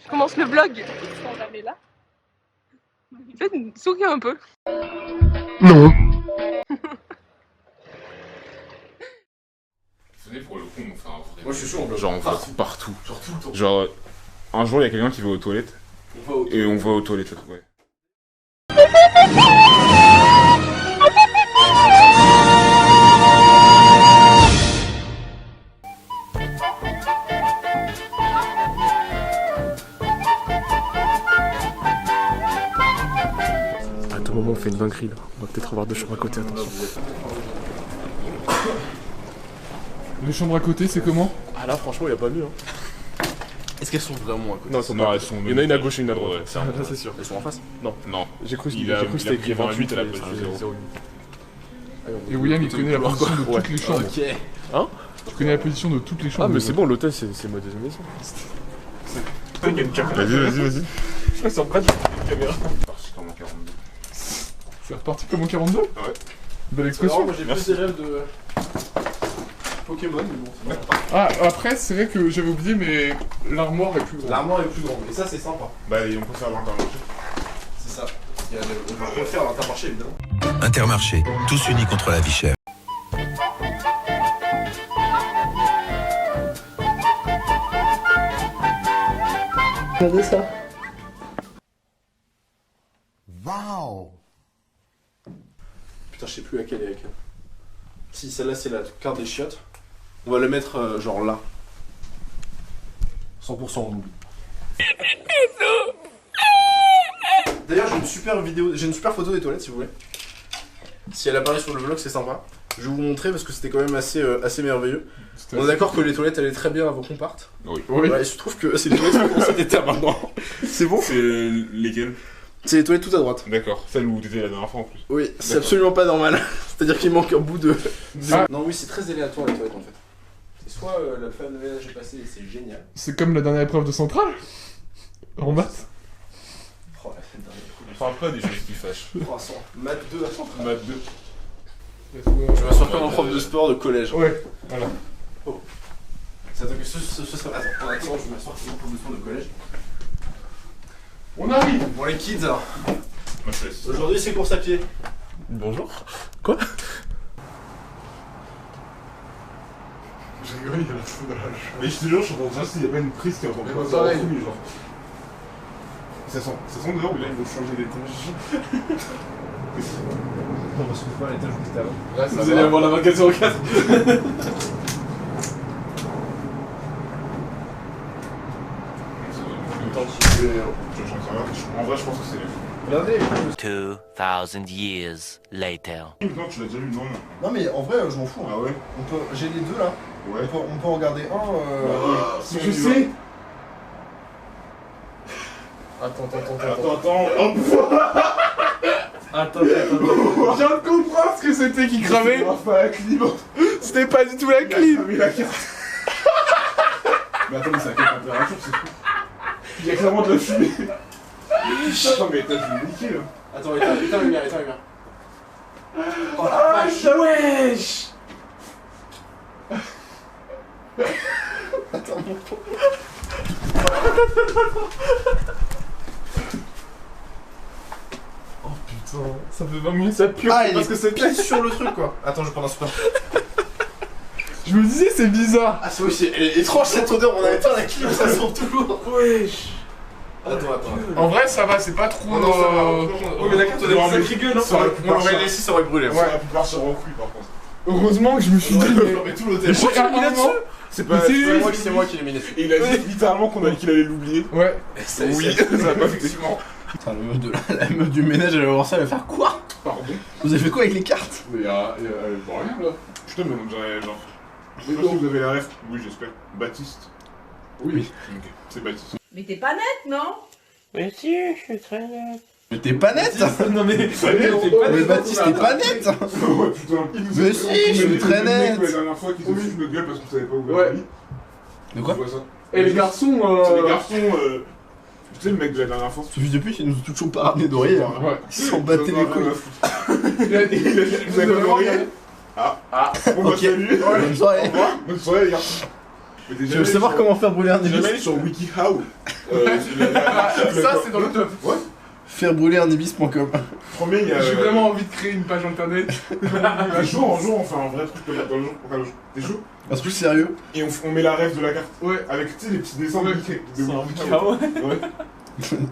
Je commence le vlog. Ils sont jamais là. Faites souris un peu. Non. Venez pour le coup, on fait un vrai. Moi je suis chaud en vlog. Genre on va partout. Genre tout le temps. Genre un jour il y a quelqu'un qui va aux toilettes. Et on va aux toilettes, ouais. À tout moment on fait une dinguerie là. On va peut-être avoir deux chambres à côté, attention. Les chambres à côté, c'est comment? Ah là franchement il y a pas mieux hein. Est-ce qu'elles sont vraiment à côté? Non, elles sont Non, pas. elles sont Il y en a une à gauche et une à droite. Ouais, c'est un- Ça c'est sûr. Elles sont en face? Non. J'ai cru que Il a c'était écrit pris 28 à la et place ça de faisait 0. 0,8. Et William, il connaît la position de toutes les chambres. Ok. Hein? Tu connais la position de toutes les chambres. Ah mais c'est bon, l'hôtel c'est ma deuxième maison. Il y a une caméra. Vas-y. Je suis en train de une caméra. Parti comme en 42. C'est reparti comme en 42? Ouais. Belle expression. Moi j'ai plus des rêves de Pokémon, mais bon, c'est pas grave. Ah, après, c'est vrai que j'avais oublié, mais l'armoire est plus grande. L'armoire est plus grande, et ça c'est sympa. Bah on peut faire l'intermarché. C'est ça. On va refaire l'intermarché évidemment. Intermarché, tous unis contre la vie chère. Regardez ça. Putain, je sais plus laquelle est laquelle. Si celle-là c'est la carte des chiottes, on va le mettre genre là. 100% on oublie. D'ailleurs j'ai une super vidéo, j'ai une super photo des toilettes si vous voulez. Si elle apparaît sur le vlog c'est sympa. Je vais vous montrer parce que c'était quand même assez merveilleux. On est d'accord que les toilettes allaient très bien avant qu'on parte. Oui. Oui. Ouais, il se trouve que c'est les toilettes qui ont cet état maintenant. C'est bon? C'est lesquels? C'est les toilettes tout à droite. D'accord. Celle où t'étais la dernière fois en plus. Oui, c'est D'accord. absolument pas normal. C'est-à-dire qu'il manque un bout de... Ah. Non oui, c'est très aléatoire les toilettes en fait. C'est soit la femme de ménage est passée et c'est génial. C'est comme la dernière épreuve de centrale. En maths. Oh la fête dernière. On parle pas des choses qui fâchent. 300. Maths 2 à 100. Math 2. Je vais m'asseoir comme un prof de sport de collège. Ouais, voilà. Ça que ce sera... Attends, je vais m'asseoir comme un prof de sport de collège. On arrive. Bon les kids, alors. Moi je laisse. Aujourd'hui c'est course à pied. Bonjour. Quoi? J'ai rigolé, il y a la fou dans la chambre. Mais je te jure, je suis en train de s'il y a pas une prise qui est en train de Mais passer pareil. en fumée, genre. Ça sent dehors ou là il faut changer d'étage? On va se retrouver à l'étage où t'étais avant. Là, ça Vous allez va. avoir la 24/4. En vrai, je pense que c'est mieux. Regardez. 2,000 years later. Non, tu l'as déjà vu, non? Non mais en vrai je m'en fous. Ah ouais? J'ai les deux là. Ouais. On peut en regarder un. Si Je sais. Attends. Attends. Je viens de comprendre ce que c'était qui cramait. Pas la clim. C'était pas du tout la clim. Mais la carte. Mais attends, mais c'est à quelle température, c'est fou. Il y a clairement de la fumée. Attends, mais t'as dû me niquer là. Attends, éteins la lumière. Oh la vache. Wesh. Attends mon pauvre. Oh putain, ça fait 20 minutes, ça pue. Ah, parce que c'est pile sur le truc quoi. Attends, je vais prendre un super. Je me disais, c'est bizarre. Ah, c'est oui, c'est étrange cette odeur, on a éteint la clim, ça sent toujours. Wesh. Attends. En vrai, ça va, c'est pas trop. Oh non, ça va. Oh, mais la carte, on est mais- sacré gueule, hein. ça aurait pu On l'aurait partir. laissé, ça aurait brûlé. Ça aurait pu partir en couille par contre. Heureusement que je me suis dit. Mais tout l'hôtel. Mais j'ai un moment. C'est Mais C'est moi qui l'ai mis dessus. Et il a dit littéralement qu'il allait l'oublier. Ouais. Oui, ça va pas effectivement. Putain, la meuf du ménage, elle va voir ça, elle va faire quoi? Pardon. Vous avez fait quoi avec les cartes? Mais y'a rien là. Putain, mais on dirait genre. Je sais pas si vous avez la ref. Oui, j'espère. Baptiste. Oui. Ok, c'est Baptiste. Mais t'es pas nette, non? Mais t'es pas net. Non mais. Mais Baptiste, t'es pas net. Ouais, putain. Mais si, je suis très net. La dernière fois qu'ils ont foutu notre gueule parce qu'on savait pas ouvrir Ouais. le lit. De quoi? Tu vois ça? Et les garçons. C'est les garçons. Tu sais, le mec de la dernière fois. Celui depuis, il nous a toujours pas ramené d'oreiller. Ouais. Ils s'en battaient les couilles. Il a dit. Vous avez pas d'oreiller? Ah. Bon bah Ok. salut. Bonne soirée. Bonne soirée les garçons. Tu veux savoir comment faire brûler un T'es jamais ibis? allé sur WikiHow Ça, c'est dans le top. Ouais. Faire brûler un ibis.com. Premier, il y a. J'ai vraiment envie de créer une page internet. Un jour, on fait un vrai truc dans le jour. T'es chaud? Un truc sérieux. Et on met la rêve de la carte. Ouais. Avec, tu sais, les petits dessins de Wiki. Ouais.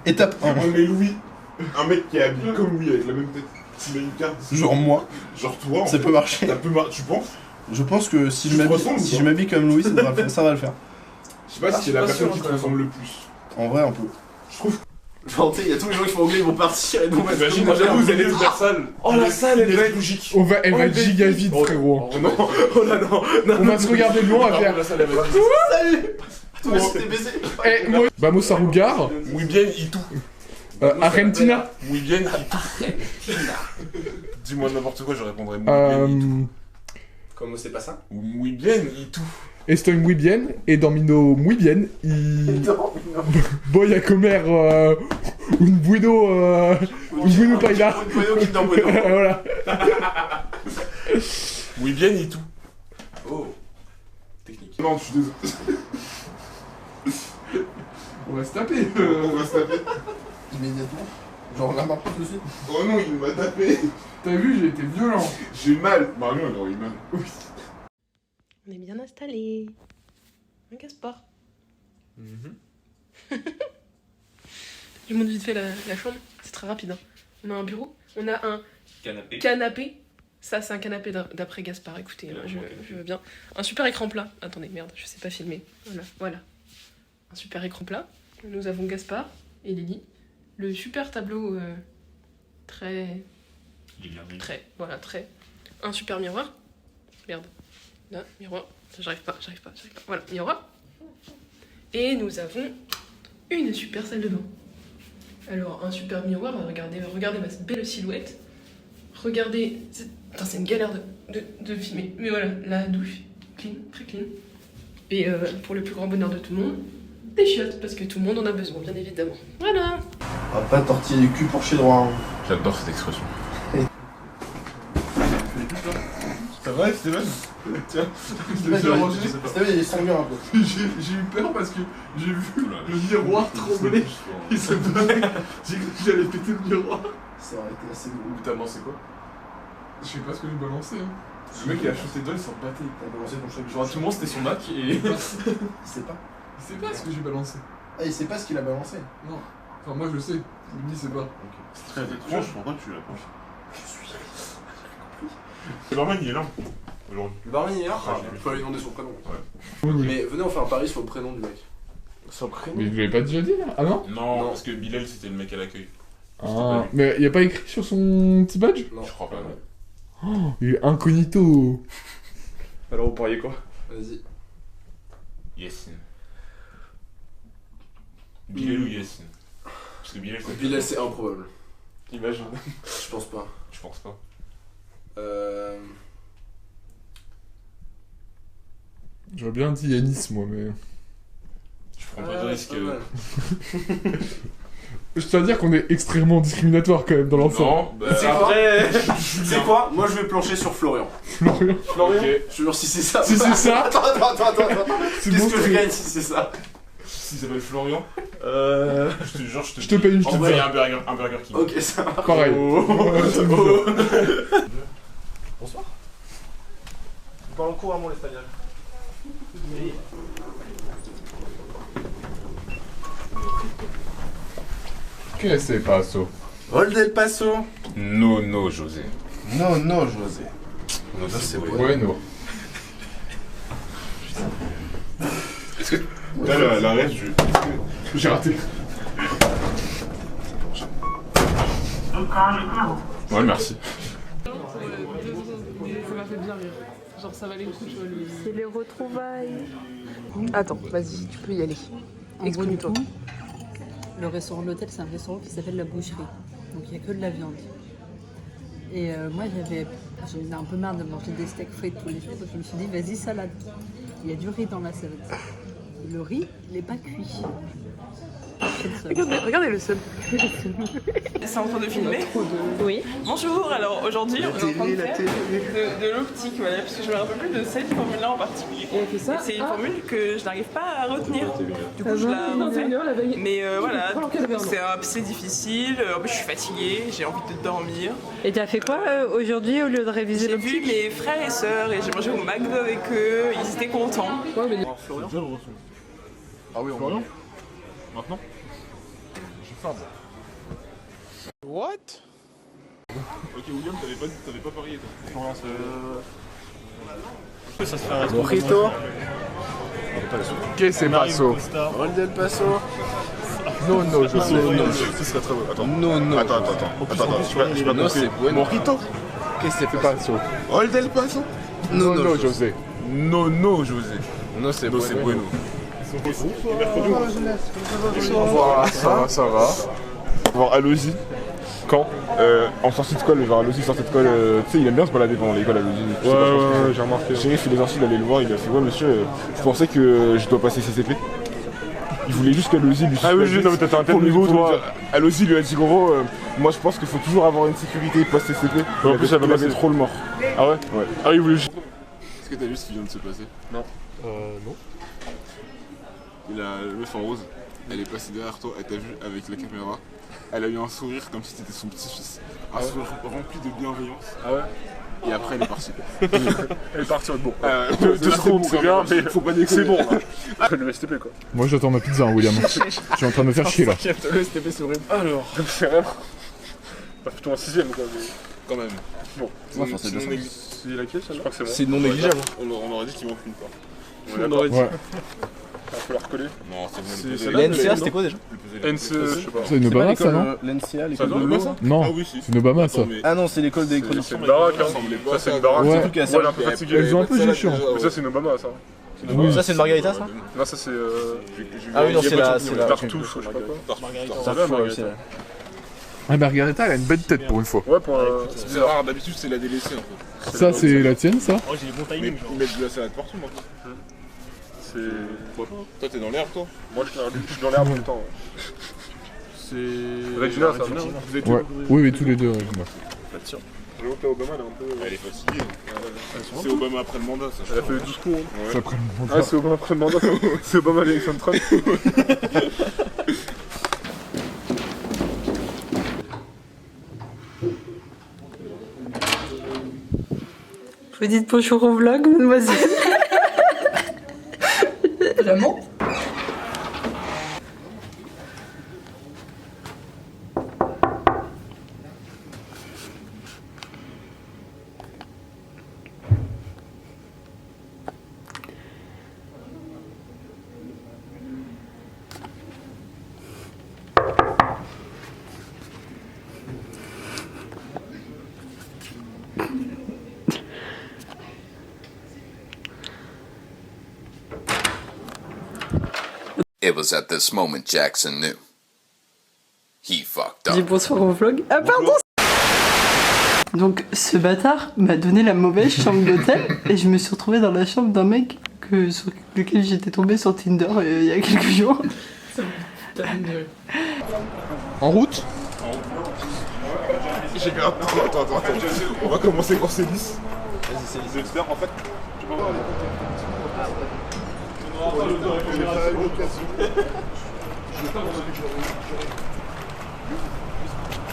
Étape 1. On met Louis. Un mec qui est habillé comme Louis avec la même tête. Tu mets une carte. Genre moi. Genre toi. Ça peut marcher. Ça peut marcher, tu penses? Je pense que si Tu je te ressembles ou pas m'habille comme Louis, ça va le faire. Je sais pas si c'est la personne qui te ressemble le plus. En vrai, un peu. Je trouve. Genre, il y a tous les gens qui font anglais, ils vont partir et nous on va Imagine, j'avoue, vous allez toute la salle. Oh, la salle, elle va être logique. Elle va être giga vide, frérot. Oh non, oh là non. On va se regarder de loin à faire. La salle, elle va être Salut. Toi aussi t'es baisé. Eh, moi. Vamos a jugar. Muy bien y tout. Argentina. Muy bien y tout. Dis-moi n'importe quoi, je répondrai muy bien y tout. Comment c'est pas ça? Ou muy bien y tout. Estoy muy bien, et domino muy bien, y voy a comer un bueno paella. Un bueno Kinder Bueno. Voilà. Muy bien y tout. Oh. Technique. Non, je suis désolé. On va se taper. On va se taper. Immédiatement. Genre là maintenant tout de suite. Oh non, il m'a tapé. T'as vu, j'ai été violent. J'ai mal. Marion, elle aurait eu mal. Oui. On est bien installé. Un Gaspard. Je montre vite fait la chambre. C'est très rapide. Hein. On a un bureau. On a un canapé. Ça, c'est un canapé d'après Gaspard. Écoutez, je veux bien. Un super écran plat. Attendez, merde, je sais pas filmer. Voilà. Un super écran plat. Nous avons Gaspard et Lily. Le super tableau très. Un super miroir. Merde. Là, miroir. J'arrive pas. Voilà, miroir. Et nous avons une super salle de bain. Alors, un super miroir, regardez ma belle silhouette. Regardez. C'est une galère de filmer. Mais voilà, la douche, clean, très clean. Et pour le plus grand bonheur de tout le monde, des chiottes, parce que tout le monde en a besoin, bien évidemment. Voilà. On va pas tortiller du cul pour chier droit. Hein. J'adore cette expression. Ça va, Steven? Tiens, je l'ai Steven, rangé. il est sanguin un peu. J'ai eu peur parce que j'ai vu le miroir trembler. Il se donnait. J'ai cru que j'allais péter le miroir. Ça aurait été assez drôle. T'as lancé quoi? Je sais pas ce que j'ai balancé. Hein. Le mec il a shooté deux, il s'en battait. T'as balancé ton choc. Genre tout le monde c'était son Mac et. Il sait pas. Il sait pas ce que j'ai balancé. Ah, il sait pas ce qu'il a balancé. Non. Enfin, moi je le sais. Lui, il sait pas. C'est très étrange, pourquoi tu l'approches? Le barman il est là. Aujourd'hui. Le barman il est là. Ah, Il faut lui demander son prénom. Oui. Mais venez, on fait un pari sur le prénom du mec. Son prénom? Mais je l'avais pas déjà dit là? Ah non? Non, parce que Bilal c'était le mec à l'accueil. Ah. Mais y a pas écrit sur son petit badge? Non, Je crois pas. Oh, il est incognito. Alors vous pariez quoi? Vas-y. Yassine. Bilal ou Yassine? Parce que Bilal c'est. Bilal, c'est improbable. Imagine. Je pense pas. Je pense pas. J'aurais bien dit Yanis, moi, mais. Je prends pas de risque. pas mal. Je tiens à dire qu'on est extrêmement discriminatoire quand même dans l'ensemble. Non, bah. C'est quoi? Après. C'est quoi? Moi je vais plancher sur Florian. Florian. Florian. Je te jure, si c'est ça. Si c'est ça. Attends. C'est Qu'est-ce bon, que je gagne si c'est ça? S'il s'appelle Florian, je te jure, Je te paye une En vrai, il y pizza. a un burger King. Ok, ça marche. Pareil. Bonsoir. On parle couramment l'espagnol. Que c'est pas ça? Vol del Paso. No, José. Non, José. Non, c'est vrai. vrai. Bueno. Est-ce que. Là, la reste, J'ai raté. Ouais, merci. Ça m'a fait bien rire. Genre, ça valait le coup, tu vois. C'est les retrouvailles. Attends, vas-y, tu peux y aller. En gros, du Exprime-toi. coup, le restaurant de l'hôtel, c'est un restaurant qui s'appelle la boucherie. Donc il n'y a que de la viande. Et moi, j'en ai un peu marre de manger des steaks frits tous les jours. Donc je me suis dit, vas-y, salade. Il y a du riz dans la salade. Le riz, il n'est pas cuit. Regardez le seul. C'est en train de filmer. Oui. Bonjour, alors aujourd'hui on est en train de faire de l'optique, voilà, parce que je me rappelle plus de cette formule-là en particulier. C'est une formule que je n'arrive pas à retenir, du coup je la refais. Mais voilà, c'est difficile, en plus je suis fatiguée, j'ai envie de dormir. Et t'as fait quoi aujourd'hui au lieu de réviser J'ai vu mes frères et sœurs et j'ai mangé au McDo avec eux, ils étaient contents. Ah oui, on va. Maintenant je ferme. What? Ok, William, t'avais pas parié toi. Ça se fait un Mojito. Que c'est passo? Rol del Paso. Non, non, je sais. Ce serait très beau. Attends. Non. Attends. Je pas Non, c'est bueno. Mojito. Que c'est passo? Rol del Paso. Non, non, José. Non, José. Non, c'est Non, c'est bueno. Au revoir. Ça va. Voir Alozi. Quand en sortie de colle, genre Alozi sortie de colle, tu sais, il aime bien se balader pendant l'école Alozi. Ouais, j'ai remarqué. Shérif, il est sorti d'aller le voir, il a fait ouais monsieur, je pensais que je dois passer CCP. Il voulait juste qu'Alozi lui Ah oui, non mais t'as un tel niveau toi. Alozi lui a dit gros, moi je pense qu'il faut toujours avoir une sécurité post-CCP. En plus, ça va il avait passer. trop le mort. Ah ouais? Ouais. Ah il voulait juste. Est-ce que t'as vu ce qui vient de se passer? Non. Il a le meuf en rose, elle est passée derrière toi, elle t'a vu avec la caméra. Elle a eu un sourire comme si t'étais son petit-fils. Un sourire rempli de bienveillance. Ah ouais? Et après elle est partie. Elle est partie, bon. Deux secondes, c'est bien, mais faut pas déconner. c'est bon. Le STP quoi. Moi j'attends ma pizza, hein, William. Je suis en train de me faire chier là. Le STP c'est horrible. Alors, c'est rien. Bah plutôt un 6ème quoi, mais... Quand même. Bon. Ouais, c'est C'est laquelle celle-là? Je crois que c'est bon. C'est non négligeable. On aurait dit qu'il manque une part. On aurait dit. Ouais. Il faut la recoller. Non, c'est bon. C'est La NCA, c'était quoi déjà? NC, je sais pas. C'est une Obama ça, non? L'NCA, l'école Ça de donne l'eau. pas ça? Non, Ah oui, si. c'est une Obama ça. Ah non, c'est l'école des écoles. C'est une baraque, hein. Ça, c'est une baraque. Ouais. Plus qu'à ça. Ouais, elle est un peu fatiguée. Elles ont un peu du chiant. Mais ça, c'est une Obama, ça. Oui. Ça, c'est une margarita, ça? Non, ça, c'est. Ah oui, non, c'est la. C'est la. Tartuffe, je sais pas quoi. Ça va, fout, Margarita. c'est la- Ah, Margarita, elle a une belle tête pour une fois. Ouais, pour. C'est bizarre, d'habitude c'est la délaissée en fait. Ça, c'est la tienne, ça? Mais ils mettent de la salade partout maintenant. C'est. Toi t'es dans l'herbe toi? Moi, je suis dans l'herbe tout le temps. C'est. Regina, ça va bien. Vous êtes Ouais. Oui, mais tous les deux, Regina. J'avoue que Obama, elle est un peu. Elle est fatiguée. C'est Obama après le mandat ça. Elle a fait 12 coups. Hein. Ça prend le Ah, c'est Obama après le mandat. C'est Obama l'élection de Trump. Vous dites bonjour au vlog, mademoiselle. Vraiment? It was at this moment Jackson knew. He fucked Dis up. bonsoir au vlog. Ah pardon. Donc ce bâtard m'a donné la mauvaise chambre d'hôtel et je me suis retrouvée dans la chambre d'un mec sur lequel j'étais tombée sur Tinder il y a quelques jours. En route? J'ai grave. Attends. On va commencer quand c'est lisse. Vas-y, c'est lisse. J'espère en fait. Tu peux voir les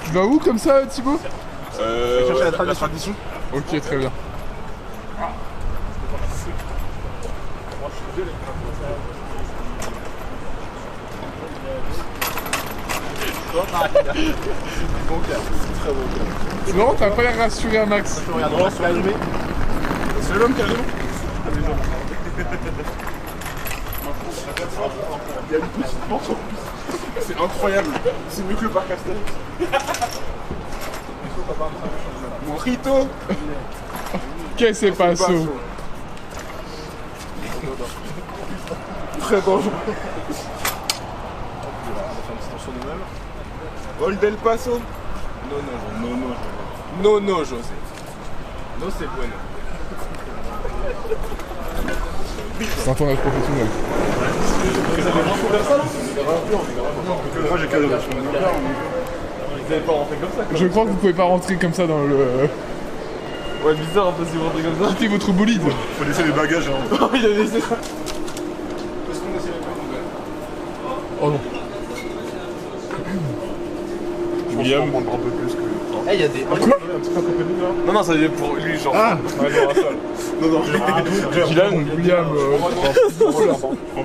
Tu vas où comme ça, Thibaut? chercher la tradition. Ok, très bien. Non, t'as pas l'air rassuré à Max. Regarde, on va se allumer. C'est l'homme qui a raison. Il y a une petite porte en plus. C'est incroyable. C'est mieux que le parc Astérix. Mojito. Que c'est passo? Très dangereux. Gol del Paso. No, José. No, c'est bueno. C'est un tournage professionnel. Moi j'ai cadeau. Je crois que vous pouvez pas rentrer comme ça dans le... Ouais, bizarre un peu si vous rentrez comme ça. Quittez votre bolide. Faut laisser les bagages. Hein. Il a laissé ça. Oh non. William, on prend un peu plus que. Eh, il y a des. Quoi? Non, non, ça y est pour lui, genre. Ah. Ouais, dans la salle. Non, non, Dylan, William...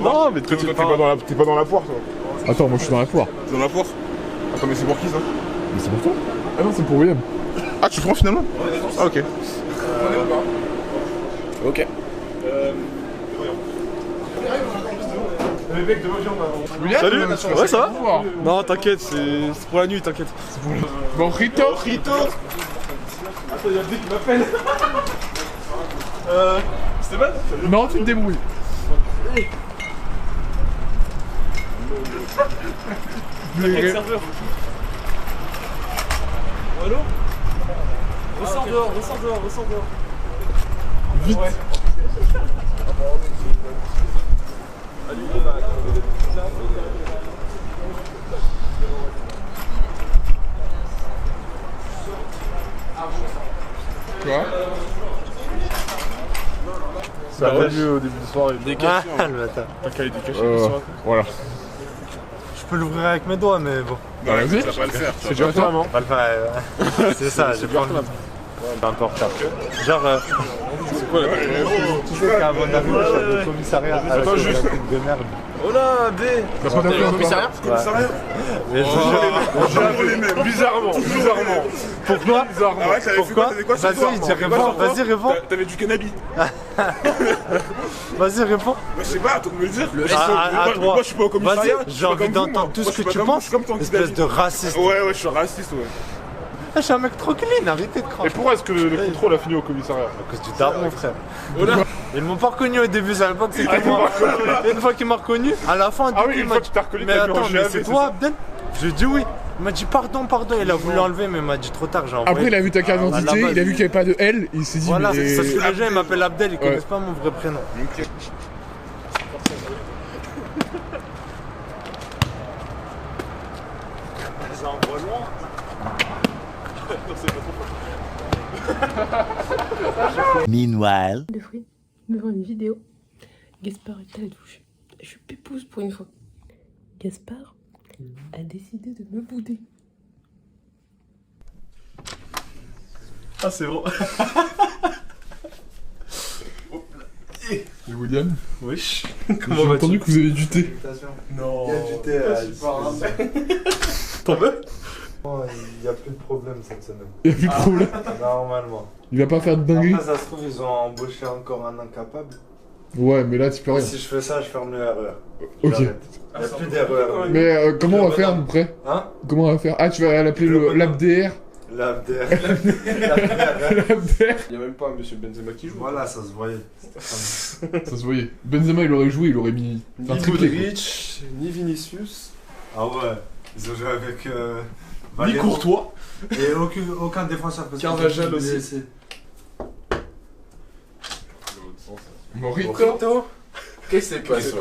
Non, mais toi, t'es pas dans la poire, toi. Attends, moi je suis dans la poire. T'es dans la poire? Attends, mais c'est pour qui ça? Mais c'est pour toi? Ah non, c'est pour William. Ah, tu prends finalement? Ah, ok. Ok. William, Salut. Ouais, ça va? Bonsoir. Non, t'inquiète, c'est pour la nuit, t'inquiète. Bon, Rito. Attends, y'a le mec qui m'appelle. Stéphane? Non, tu te débrouilles. Quel serveur? Allô? Ressors dehors. Vite. Quoi? Ça a vu au début de soirée. Ah, le bâtard. T'as qu'à aller décacher le soir. Voilà. Je peux l'ouvrir avec mes doigts, mais bon. Bah, vas-y. Ça va pas le faire. C'est déjà toi, non? Pas le faire. C'est ça, j'ai pas envie. Un peu en retard. Genre, C'est quoi la tu sais qu'avant d'arriver au chef de commissariat, Attends, juste. de merde. Oh là, D. T'as pas d'appel en Commissariat? Mais je vous jure, J'ai appelé les mêmes, bizarrement. pourquoi? Ah ouais, t'avais fait quoi? T'avais quoi ce soir? Vas-y, dis, réponds, vas-y, réponds. T'avais du cannabis. Vas-y, réponds. Bah, je sais pas, à toi de me le dire. À toi. Moi, je suis pas au commissariat. Vas-y, j'ai envie d'entendre tout ce que tu penses. Espèce de raciste. Ouais, je suis raciste, ouais. Je suis un mec trop clean, arrêtez de Et cracher. pourquoi est-ce que le contrôle a fini au commissariat? À cause du daron, frère. Oh là. Ils m'ont pas reconnu au début, ça savait pas que c'était moi. Et une fois qu'il m'a reconnu, à la fin, du Ah coup, oui, il une m'a fois dit, que t'as reconnu, mais t'as vu en attends, mais GAV, c'est c'est toi, ça Abdel? Je lui ai dit oui. Il m'a dit pardon, il a voulu enlever, mais il m'a dit trop tard, j'ai envoyé. Après, il a vu ta carte d'identité, il a vu qu'il n'y avait pas de L, il s'est dit, Voilà, mais... c'est parce que les gens ils m'appellent Abdel, ils connaissent pas mon vrai prénom. Meanwhile. De fruits devant une vidéo. Gaspard est à la douche. Je suis pépouse pour une fois. Gaspard a décidé de me bouder. Ah, c'est vrai. Et William? Wesh. J'ai entendu que vous avez du thé. Non. Il y a du thé T'en veux? Il n'y a plus de problème cette semaine. Il n'y a plus de problème. Normalement. Il va pas faire de dinguerie. Après, ça se trouve, ils ont embauché encore un incapable. Ouais, mais là, tu peux rien. Si je fais ça, je ferme le RER. Ok. J'arrête. Il n'y a plus d'erreur. Mais comment on va faire après? Hein? Comment on va faire? Ah, tu vas l'appeler l'ABDR? L'ABDR. L'ABDR. Il y a même pas un monsieur Benzema qui joue. Voilà, ça se voyait. Ça se voyait. Benzema, il aurait joué, il aurait mis un Ni triplé. quoi. Modric, ni Vinicius, Ah ouais. Ils ont joué avec. ni Valero. Courtois. Et aucun défenseur parce que Carvajal j'ai aussi. blessé. Morito. Qu'est-ce qui s'est passé?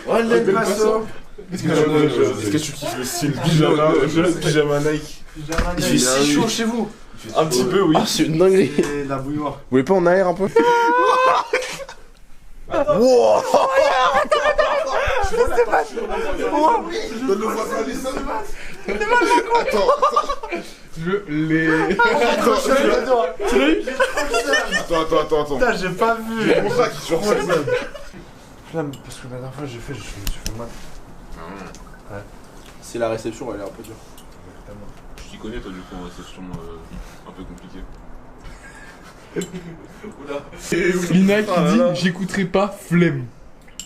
Olé Passo. Est-ce que tu kiffes le style pyjama Nike? Il fait si chaud chez vous. Un petit peu, oui. Ah, c'est une dinguerie. Et la bouilloire. Vous voulez pas en air un peu? Je l'ai. Attends. Putain, j'ai pas vu. C'est pour ça qu'il sort ça. Flemme, parce que la dernière fois j'ai fait, je me suis fait mal. C'est la réception, elle est un peu dure. Tu t'y connais, toi, du coup, en réception un peu compliquée. Lina qui dit j'écouterai pas flemme.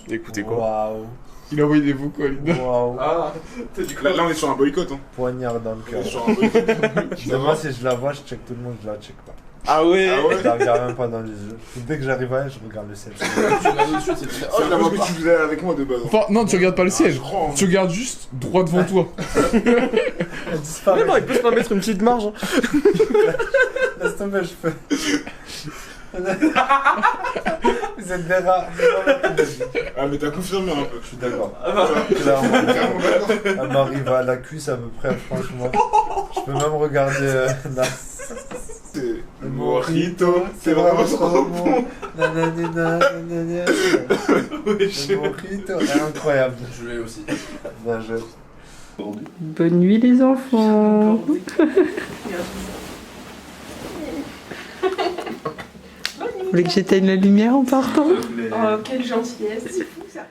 Écoutez quoi? Waouh. Il a envoyé des vocaux à Lina. Waouh. Ah, Là, on est sur un boycott, hein. Poignard dans le On cœur. est sur un boycott. Moi, si je la vois, je check tout le monde, je la check pas. ah ouais. Je la regarde même pas dans les yeux. Dès que j'arrive à elle, je regarde le ciel. Tu l'as dessus, c'est très. C'est un peu ce que tu faisais avec moi de base. Enfin, non, tu regardes pas le ciel. je crois, hein. Tu regardes juste droit devant toi. Elle disparaît. il peut se pas mettre une petite marge. Laisse tomber, je fais. Vous êtes des rats. Ah, mais t'as confirmé un peu. Je suis d'accord. Clairement d'accord. Elle m'arrive à la cuisse à peu près, franchement. Je peux même regarder. C'est le mojito, c'est vraiment trop bon. Nanana, nanana. Le mojito, incroyable. Je l'ai aussi. Bien joué. Bonne nuit les enfants. Vous voulez que j'éteigne la lumière en partant? Oh, quelle gentillesse, c'est fou ça.